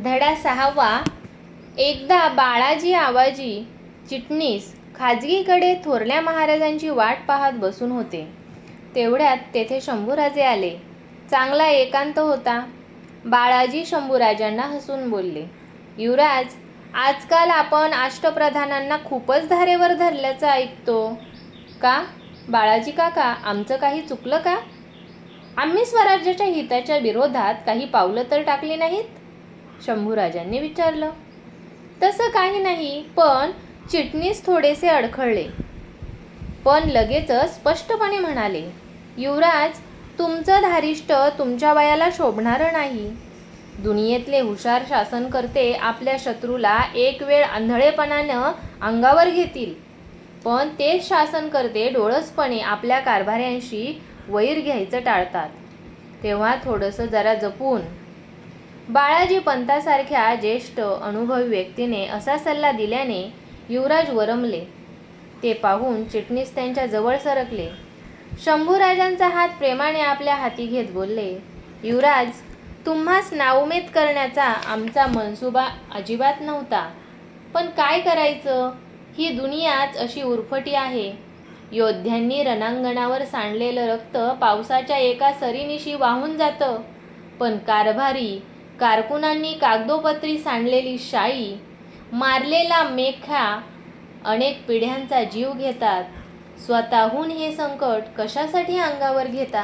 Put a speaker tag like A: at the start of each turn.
A: धडा 6वा. एकदा बाळाजी आवाजी चिटणीस खाजगीकडे थोरल्या महाराजांची वाट पाहत बसून होते. तेवढ्यात तेथे शंभूराजे आले. चांगला एकांत होता. बाळाजी शंभूराजांना हसून बोलले, युवराज, आजकाल आपण अष्टप्रधानांना खूपच धारेवर धरल्याचं ऐकतो. का बाळाजी काका, आमचं काही चुकलं का? आम्ही स्वराज्याच्या हिताच्या विरोधात काही पावलं तर टाकली नाहीत? शंभूराजांनी विचारलं. तसं काही नाही, पण चिटणीस थोडेसे अडखळले, पण लगेचच स्पष्टपणे म्हणाले, युवराज, तुमचं धारिष्ट तुमच्या वयाला शोभणारं नाही. दुनियेतले हुशार शासनकर्ते आपल्या शत्रूला एक वेळ आंधळेपणानं अंगावर घेतील, पण तेच शासनकर्ते डोळसपणे आपल्या कारभाऱ्यांशी वैर घ्यायचं टाळतात. तेव्हा थोडंसं जरा जपून. बाळाजी पंतासारख्या ज्येष्ठ अनुभवी व्यक्तीने असा सल्ला दिल्याने युवराज वरमले. ते पाहून चिटणीस त्यांच्या जवळ सरकले. शंभूराजांचा हात प्रेमाने आपल्या हाती घेत बोलले, युवराज, तुम्हास नाउमेद करण्याचा आमचा मनसुबा अजिबात नव्हता, पण काय करायचं, ही दुनियाच अशी उरफटी आहे. योद्ध्यांनी रणांगणावर सांडलेलं रक्त पावसाच्या एका सरीनिशी वाहून जातं, पण कारभारी कारकुनांनी कागदोपत्री सांडलेली शाई, मारलेला मेखा अनेक पिढ्यांचा जीव घेतात. स्वतःहून हे संकट कशासाठी अंगावर घेता?